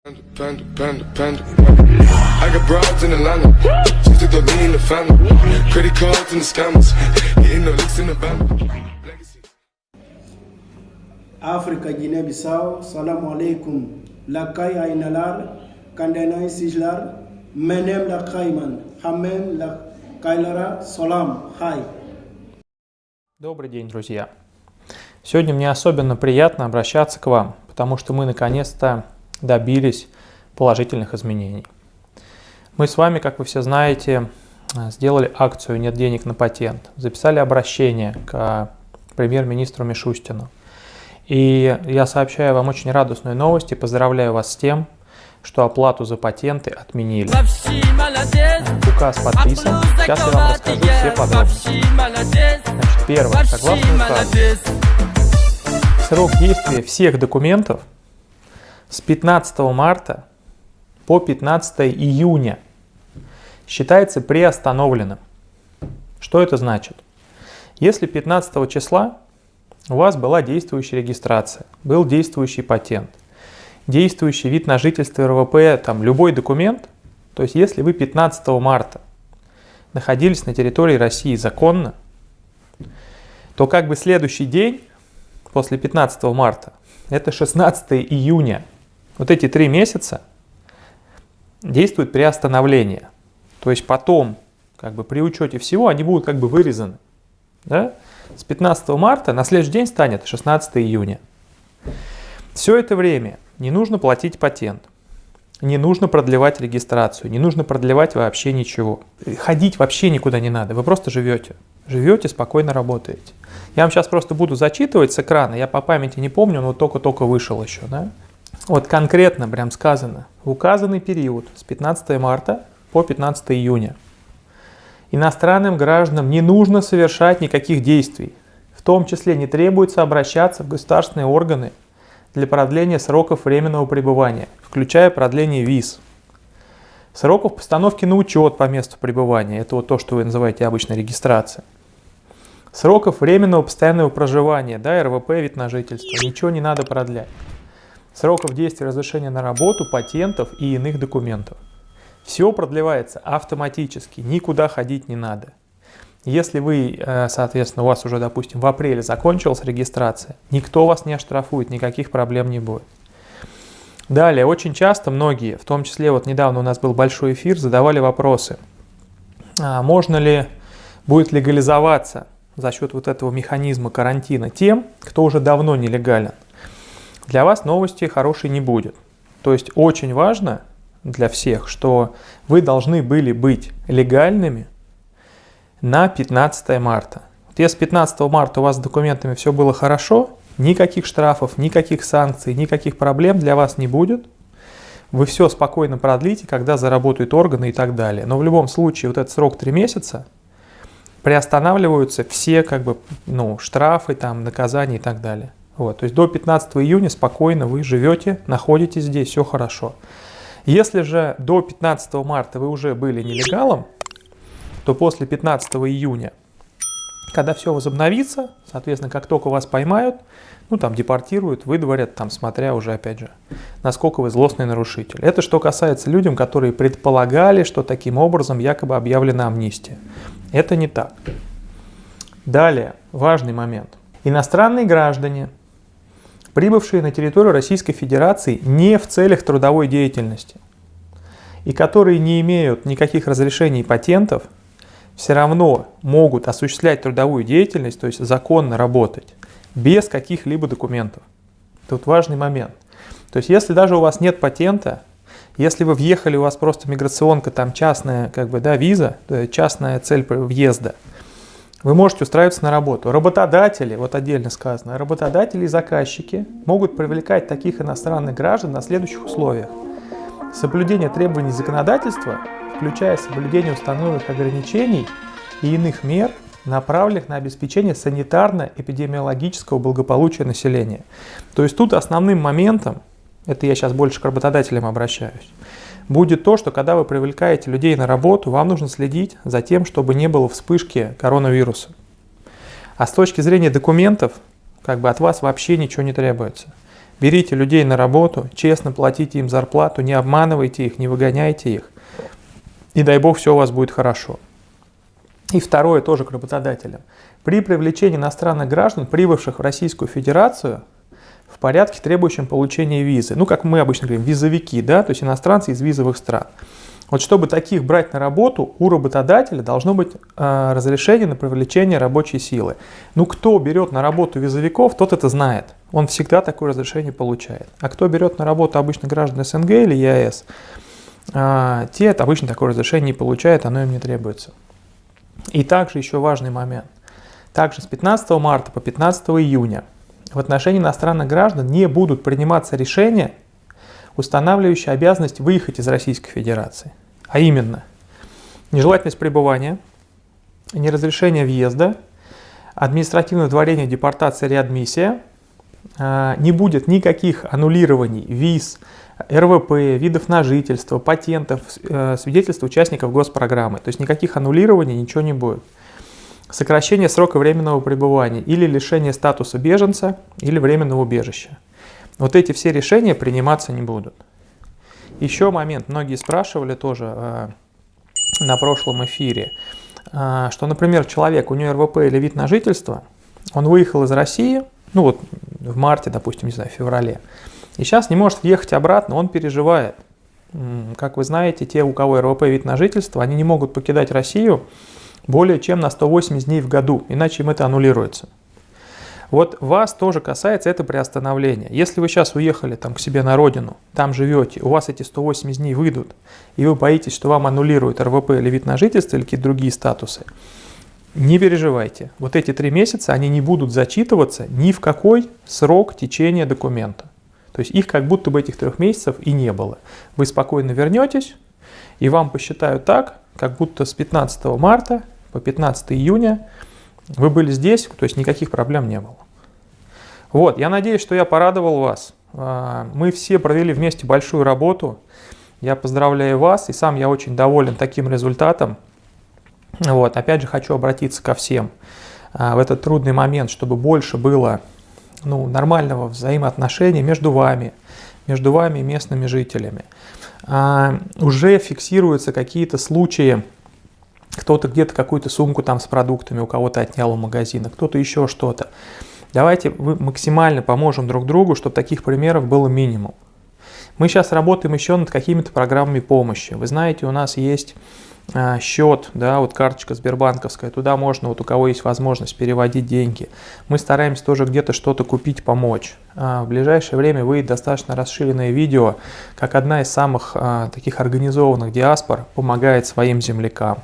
I got broads in Atlanta, just to throw me in the family. Credit cards and the scammers, getting no licks in the band. Afrika Guinea-Bissau, salamu alaikum. Lakai ainalar, kandenai sijlar, menem la kaiman, hamem la kailara, салам, хай. Добрый день, друзья! Сегодня мне особенно приятно обращаться к вам, потому что мы наконец-то добились положительных изменений. Мы с вами, как вы все знаете, сделали акцию «Нет денег на патент», записали обращение к премьер-министру Мишустину. И я сообщаю вам очень радостную новость и поздравляю вас с тем, что оплату за патенты отменили. Указ подписан. Сейчас я вам расскажу все подробности. Значит, первое. Согласно указу, срок действия всех документов с 15 марта по 15 июня считается приостановленным. Что это значит? Если 15 числа у вас была действующая регистрация, был действующий патент, действующий вид на жительство РВП, там любой документ, то есть если вы 15 марта находились на территории России законно, то как бы следующий день после 15 марта, это 16 июня, вот эти 3 месяца действует приостановление. То есть потом, как бы при учете всего, они будут как бы вырезаны. Да? С 15 марта на следующий день станет 16 июня. Все это время не нужно платить патент, не нужно продлевать регистрацию, не нужно продлевать вообще ничего. Ходить вообще никуда не надо, вы просто живете. Живете, спокойно работаете. Я вам сейчас просто буду зачитывать с экрана, я по памяти не помню, но только-только вышел еще. Да? Вот конкретно прям сказано, в указанный период с 15 марта по 15 июня иностранным гражданам не нужно совершать никаких действий, в том числе не требуется обращаться в государственные органы для продления сроков временного пребывания, включая продление виз, сроков постановки на учет по месту пребывания, это вот то, что вы называете обычно регистрация, сроков временного постоянного проживания, да, РВП, вид на жительство, ничего не надо продлять, сроков действия разрешения на работу, патентов и иных документов. Все продлевается автоматически, никуда ходить не надо. Если вы, соответственно, у вас уже, допустим, в апреле закончилась регистрация, никто вас не оштрафует, никаких проблем не будет. Далее, очень часто многие, в том числе вот недавно у нас был большой эфир, задавали вопросы, можно ли будет легализоваться за счет вот этого механизма карантина тем, кто уже давно нелегален. Для вас новости хорошей не будет. То есть очень важно для всех, что вы должны были быть легальными на 15 марта. Вот если 15 марта у вас с документами все было хорошо, никаких штрафов, никаких санкций, никаких проблем для вас не будет. Вы все спокойно продлите, когда заработают органы и так далее. Но в любом случае вот этот срок 3 месяца приостанавливаются все как бы, штрафы, там, наказания и так далее. Вот, то есть до 15 июня спокойно вы живете, находитесь здесь, все хорошо. Если же до 15 марта вы уже были нелегалом, то после 15 июня, когда все возобновится, соответственно, как только вас поймают, депортируют, выдворят, смотря уже, опять же, насколько вы злостный нарушитель. Это что касается людям, которые предполагали, что таким образом якобы объявлена амнистия. Это не так. Далее, важный момент. Иностранные граждане, прибывшие на территорию Российской Федерации не в целях трудовой деятельности и которые не имеют никаких разрешений и патентов, все равно могут осуществлять трудовую деятельность, то есть законно работать, без каких-либо документов. Тут важный момент. То есть если даже у вас нет патента, если вы въехали, у вас просто миграционка, частная виза, частная цель въезда, вы можете устраиваться на работу. Работодатели, вот отдельно сказано, работодатели и заказчики могут привлекать таких иностранных граждан на следующих условиях. Соблюдение требований законодательства, включая соблюдение установленных ограничений и иных мер, направленных на обеспечение санитарно-эпидемиологического благополучия населения. То есть тут основным моментом, это я сейчас больше к работодателям обращаюсь, будет то, что когда вы привлекаете людей на работу, вам нужно следить за тем, чтобы не было вспышки коронавируса. А с точки зрения документов, от вас вообще ничего не требуется. Берите людей на работу, честно платите им зарплату, не обманывайте их, не выгоняйте их. И дай бог, все у вас будет хорошо. И второе, тоже к работодателям. При привлечении иностранных граждан, прибывших в Российскую Федерацию, в порядке, требующем получения визы. Ну, как мы обычно говорим, визовики, да, то есть иностранцы из визовых стран. Вот чтобы таких брать на работу, у работодателя должно быть разрешение на привлечение рабочей силы. Ну, кто берет на работу визовиков, тот это знает. Он всегда такое разрешение получает. А кто берет на работу обычно граждан СНГ или ЕАЭС, те обычно такое разрешение не получают, оно им не требуется. И также еще важный момент. Также с 15 марта по 15 июня в отношении иностранных граждан не будут приниматься решения, устанавливающие обязанность выехать из Российской Федерации. А именно, нежелательность пребывания, неразрешение въезда, административное дворение, депортация, реадмиссия. Не будет никаких аннулирований виз, РВП, видов на жительство, патентов, свидетельств участников госпрограммы. То есть никаких аннулирований, ничего не будет. Сокращение срока временного пребывания или лишение статуса беженца или временного убежища. Вот эти все решения приниматься не будут. Еще момент, многие спрашивали тоже на прошлом эфире, что, например, человек, у него РВП или вид на жительство, он выехал из России, ну вот в марте, допустим, не знаю, в феврале, и сейчас не может въехать обратно, он переживает. Как вы знаете, те, у кого РВП вид на жительство, они не могут покидать Россию более чем на 180 дней в году, иначе им это аннулируется. Вот вас тоже касается это приостановление. Если вы сейчас уехали там, к себе на родину, там живете, у вас эти 180 дней выйдут, и вы боитесь, что вам аннулируют РВП или вид на жительство или какие-то другие статусы, не переживайте. Вот эти 3 месяца, они не будут зачитываться ни в какой срок течения документа. То есть их как будто бы этих 3 месяцев и не было. Вы спокойно вернетесь, и вам посчитают так, как будто с 15 марта по 15 июня вы были здесь, то есть никаких проблем не было. Вот, я надеюсь, что я порадовал вас. Мы все провели вместе большую работу. Я поздравляю вас, и сам я очень доволен таким результатом. Вот, опять же, хочу обратиться ко всем в этот трудный момент, чтобы больше было нормального взаимоотношения между вами и местными жителями. Уже фиксируются какие-то случаи, кто-то где-то какую-то сумку там с продуктами у кого-то отнял у магазина, кто-то еще что-то. Давайте мы максимально поможем друг другу, чтобы таких примеров было минимум. Мы сейчас работаем еще над какими-то программами помощи. Вы знаете, у нас есть счет, да, вот карточка сбербанковская, туда можно, вот у кого есть возможность, переводить деньги. Мы стараемся тоже где-то что-то купить, помочь. В ближайшее время выйдет достаточно расширенное видео, как одна из самых таких организованных диаспор помогает своим землякам.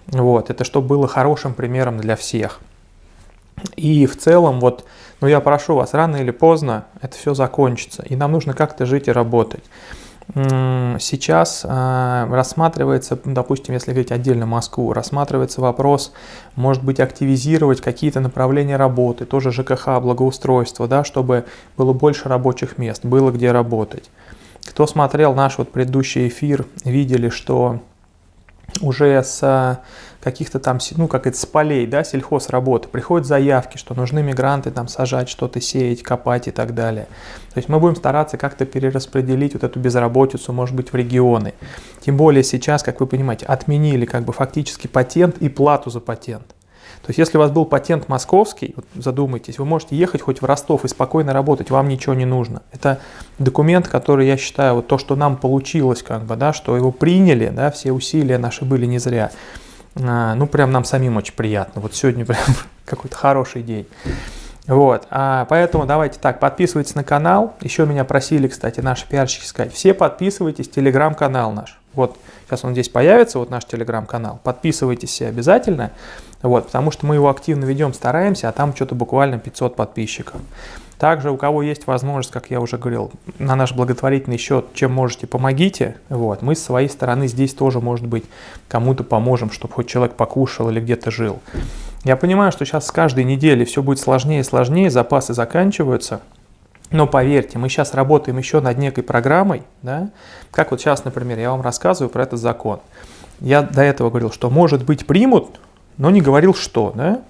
Вот, это чтобы было хорошим примером для всех. И в целом, вот, я прошу вас, рано или поздно это все закончится, и нам нужно как-то жить и работать. Сейчас рассматривается, допустим, если говорить отдельно Москву, рассматривается вопрос, может быть, активизировать какие-то направления работы, тоже ЖКХ, благоустройство, да, чтобы было больше рабочих мест, было где работать. Кто смотрел наш вот предыдущий эфир, видели, что уже с каких-то там, с полей, да, сельхозработы приходят заявки, что нужны мигранты там сажать, что-то сеять, копать и так далее. То есть мы будем стараться как-то перераспределить вот эту безработицу, может быть, в регионы. Тем более сейчас, как вы понимаете, отменили фактически патент и плату за патент. То есть если у вас был патент московский, вот задумайтесь, вы можете ехать хоть в Ростов и спокойно работать, вам ничего не нужно. Это документ, который, я считаю, вот то, что нам получилось, что его приняли, да, все усилия наши были не зря. Прям нам самим очень приятно. Вот сегодня прям какой-то хороший день. Вот, поэтому давайте так, подписывайтесь на канал. Еще меня просили, кстати, наши пиарщики сказать, все подписывайтесь, телеграм-канал наш. Вот, сейчас он здесь появится, вот наш телеграм-канал. Подписывайтесь все обязательно, вот, потому что мы его активно ведем, стараемся, а там что-то буквально 500 подписчиков. Также, у кого есть возможность, как я уже говорил, на наш благотворительный счет, чем можете, помогите. Вот, мы с своей стороны здесь тоже, может быть, кому-то поможем, чтобы хоть человек покушал или где-то жил. Я понимаю, что сейчас с каждой недели все будет сложнее и сложнее, запасы заканчиваются. Но поверьте, мы сейчас работаем еще над некой программой, да? Как вот сейчас, например, я вам рассказываю про этот закон. Я до этого говорил, что может быть примут, но не говорил что, да?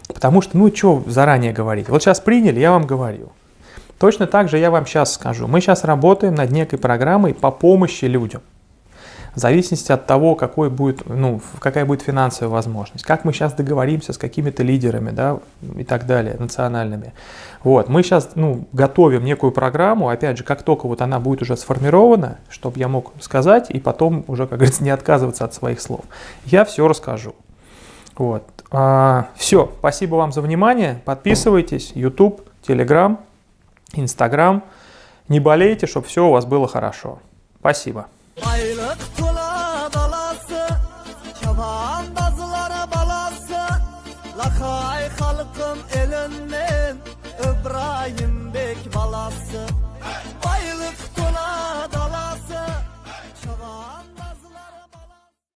Потому что, что заранее говорить. Вот сейчас приняли, я вам говорю. Точно так же я вам сейчас скажу. Мы сейчас работаем над некой программой по помощи людям. В зависимости от того, какая будет финансовая возможность, как мы сейчас договоримся с какими-то лидерами, да, и так далее, национальными. Вот. Мы сейчас готовим некую программу, опять же, как только вот она будет уже сформирована, чтобы я мог сказать, и потом уже, как говорится, не отказываться от своих слов. Я все расскажу. Вот. Все, спасибо вам за внимание, подписывайтесь, YouTube, Telegram, Instagram. Не болейте, чтобы все у вас было хорошо. Спасибо. Aylık tula dalası, keman bazıları balası, lakay halkım elinden, İbrahim Bek balası.